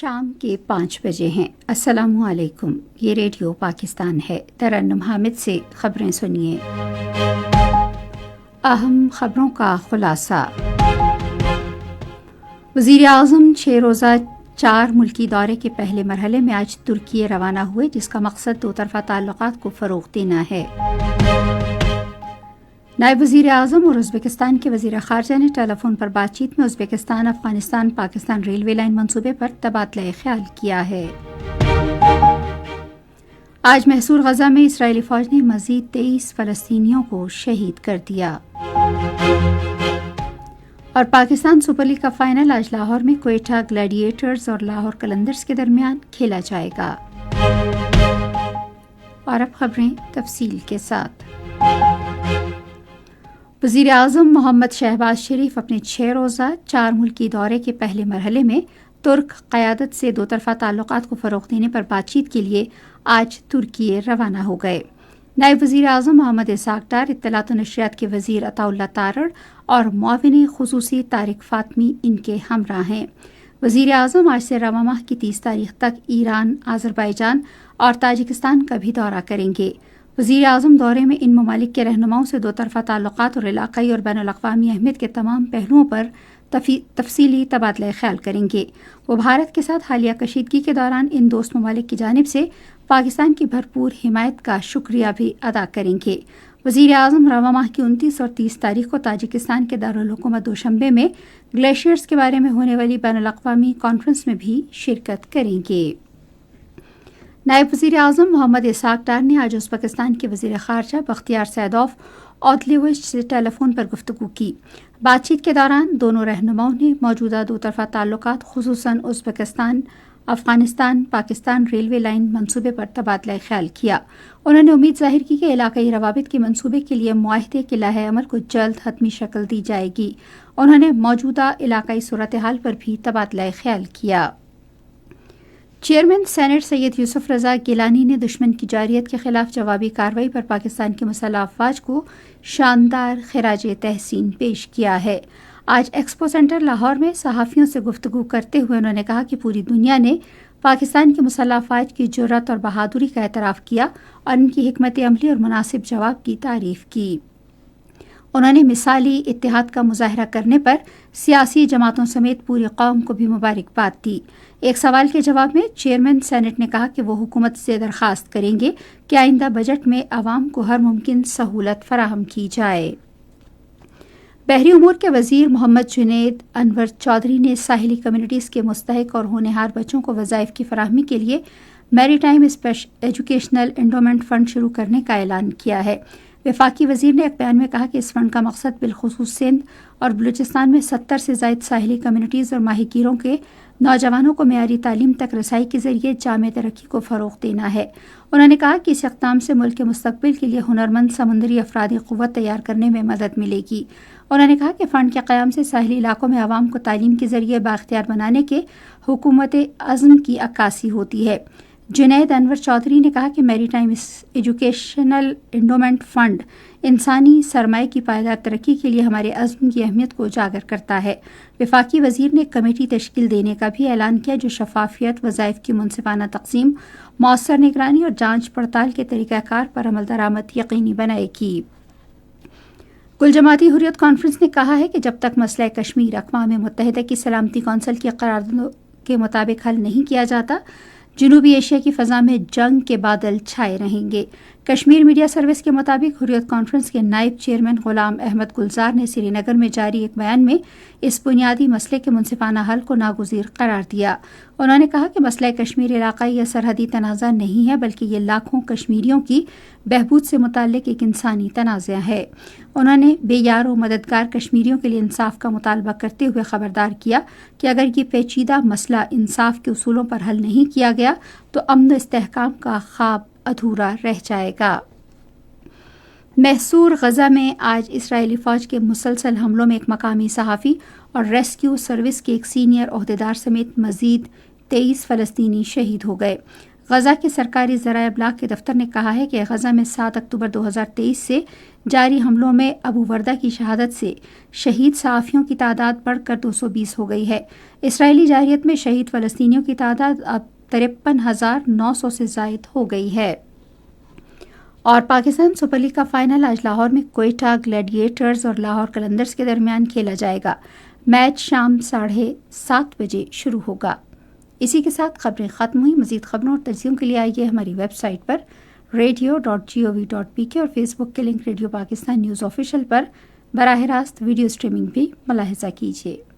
شام کے 5 بجے ہیں۔ السلام علیکم، یہ ریڈیو پاکستان ہے۔ ترنم حامد سے خبریں سنیے۔ اہم خبروں کا خلاصہ۔ وزیر اعظم 6 روزہ 4 ملکی دورے کے پہلے مرحلے میں آج ترکی روانہ ہوئے، جس کا مقصد دو طرفہ تعلقات کو فروغ دینا ہے۔ نائب وزیر اعظم اور ازبکستان کے وزیر خارجہ نے ٹیلی فون پر بات چیت میں Uzbekistan Afghanistan Pakistan railway line منصوبے پر تبادلہ خیال کیا ہے۔ آج محصور غزہ میں اسرائیلی فوج نے مزید 23 فلسطینیوں کو شہید کر دیا۔ اور پاکستان سپر لیگ کا فائنل آج لاہور میں کوئٹہ گلیڈیٹرز اور لاہور قلندرز کے درمیان کھیلا جائے گا۔ اور اب خبریں تفصیل کے ساتھ۔ وزیر اعظم محمد شہباز شریف اپنے 6 روزہ 4 ملکی دورے کے پہلے مرحلے میں ترک قیادت سے دو طرفہ تعلقات کو فروغ دینے پر بات چیت کے لیے آج ترکی روانہ ہو گئے۔ نائب وزیر اعظم محمد اسحاق ڈار، اطلاعات و نشریات کے وزیر عطا اللہ تارڑ اور معاون خصوصی طارق فاطمی ان کے ہمراہ ہیں۔ وزیر اعظم آج سے رواں ماہ کی 30 تاریخ تک ایران، آذربائیجان اور تاجکستان کا بھی دورہ کریں گے۔ وزیر اعظم دورے میں ان ممالک کے رہنماؤں سے دو طرفہ تعلقات اور علاقائی اور بین الاقوامی اہمیت کے تمام پہلوؤں پر تفصیلی تبادلہ خیال کریں گے۔ وہ بھارت کے ساتھ حالیہ کشیدگی کے دوران ان دوست ممالک کی جانب سے پاکستان کی بھرپور حمایت کا شکریہ بھی ادا کریں گے۔ وزیر اعظم رواں ماہ کی 29 اور 30 تاریخ کو تاجکستان کے دارالحکومت دوشنبے میں گلیشیئرز کے بارے میں ہونے والی بین الاقوامی کانفرنس میں بھی شرکت کریں گے۔ نائب وزیر اعظم محمد اسحاق ڈار نے آج ازبکستان کے وزیر خارجہ بختیار سیدوف اودلیوچ سے ٹیلی فون پر گفتگو کی۔ بات چیت کے دوران دونوں رہنماؤں نے موجودہ دو طرفہ تعلقات، خصوصاً Uzbekistan Afghanistan Pakistan railway line منصوبے پر تبادلہ خیال کیا۔ انہوں نے امید ظاہر کی کہ علاقائی روابط کے منصوبے کے لیے معاہدے کے لائحہ عمل کو جلد حتمی شکل دی جائے گی۔ انہوں نے موجودہ علاقائی صورتحال پر بھی تبادلہ خیال کیا۔ چیئرمین سینیٹ سید یوسف رضا گیلانی نے دشمن کی جارحیت کے خلاف جوابی کارروائی پر پاکستان کی مسلح افواج کو شاندار خراج تحسین پیش کیا ہے۔ آج ایکسپو سینٹر لاہور میں صحافیوں سے گفتگو کرتے ہوئے انہوں نے کہا کہ پوری دنیا نے پاکستان کی مسلح افواج کی جرأت اور بہادری کا اعتراف کیا اور ان کی حکمت عملی اور مناسب جواب کی تعریف کی۔ انہوں نے مثالی اتحاد کا مظاہرہ کرنے پر سیاسی جماعتوں سمیت پوری قوم کو بھی مبارکباد دی۔ ایک سوال کے جواب میں چیئرمین سینیٹ نے کہا کہ وہ حکومت سے درخواست کریں گے کہ آئندہ بجٹ میں عوام کو ہر ممکن سہولت فراہم کی جائے۔ بحری امور کے وزیر محمد جنید انور چودھری نے ساحلی کمیونٹیز کے مستحق اور ہونہار بچوں کو وظائف کی فراہمی کے لیے میری ٹائم ایجوکیشنل انڈومنٹ فنڈ شروع کرنے کا اعلان کیا ہے۔ وفاقی وزیر نے ایک بیان میں کہا کہ اس فنڈ کا مقصد بالخصوص سندھ اور بلوچستان میں 70 سے زائد ساحلی کمیونٹیز اور ماہی گیروں کے نوجوانوں کو معیاری تعلیم تک رسائی کے ذریعے جامع ترقی کو فروغ دینا ہے۔ انہوں نے کہا کہ اس اقدام سے ملک کے مستقبل کے لیے ہنرمند سمندری افرادی قوت تیار کرنے میں مدد ملے گی۔ انہوں نے کہا کہ فنڈ کے قیام سے ساحلی علاقوں میں عوام کو تعلیم کے ذریعے بااختیار بنانے کے حکومت عزم کی عکاسی ہوتی ہے۔ جنید انور چودھری نے کہا کہ میری ٹائم ایجوکیشنل انڈومنٹ فنڈ انسانی سرمایہ کی پائیدار ترقی کے لیے ہمارے عزم کی اہمیت کو اجاگر کرتا ہے۔ وفاقی وزیر نے ایک کمیٹی تشکیل دینے کا بھی اعلان کیا جو شفافیت، وظائف کی منصفانہ تقسیم، مؤثر نگرانی اور جانچ پڑتال کے طریقہ کار پر عمل درآمد یقینی بنائے گی۔ کل جماعتی حریت کانفرنس نے کہا ہے کہ جب تک مسئلہ کشمیر اقوام متحدہ کی سلامتی کونسل کی قراردادوں کے مطابق حل نہیں کیا جاتا، جنوبی ایشیا کی فضا میں جنگ کے بادل چھائے رہیں گے۔ کشمیر میڈیا سروس کے مطابق حریت کانفرنس کے نائب چیئرمین غلام احمد گلزار نے سری نگر میں جاری ایک بیان میں اس بنیادی مسئلے کے منصفانہ حل کو ناگزیر قرار دیا۔ انہوں نے کہا کہ مسئلہ کشمیر علاقائی یا سرحدی تنازع نہیں ہے، بلکہ یہ لاکھوں کشمیریوں کی بہبود سے متعلق ایک انسانی تنازع ہے۔ انہوں نے بے یار و مددگار کشمیریوں کے لیے انصاف کا مطالبہ کرتے ہوئے خبردار کیا کہ اگر یہ پیچیدہ مسئلہ انصاف کے اصولوں پر حل نہیں کیا گیا تو امن و استحکام کا خواب ادھورا رہ جائے گا۔ محصور غزہ میں آج اسرائیلی فوج کے مسلسل حملوں میں ایک مقامی صحافی اور ریسکیو سروس کے ایک سینئر عہدیدار سمیت مزید 23 فلسطینی شہید ہو گئے۔ غزہ کے سرکاری ذرائع ابلاغ کے دفتر نے کہا ہے کہ غزہ میں 7 اکتوبر 2023 سے جاری حملوں میں ابو وردہ کی شہادت سے شہید صحافیوں کی تعداد بڑھ کر 220 ہو گئی ہے۔ اسرائیلی جارحیت میں شہید فلسطینیوں کی تعداد اب 53,900 سے زائد ہو گئی ہے۔ اور پاکستان سپر لیگ کا فائنل آج لاہور میں کوئٹہ گلیڈیٹرز اور لاہور قلندرز کے درمیان کھیلا جائے گا۔ میچ شام 7:30 بجے شروع ہوگا۔ اسی کے ساتھ خبریں ختم ہوئی۔ مزید خبروں اور تجزیوں کے لیے آئیے ہماری ویب سائٹ پر radio.gov.pk اور فیس بک کے link radio Pakistan news official پر براہ راست ویڈیو اسٹریمنگ بھی ملاحظہ کیجیے۔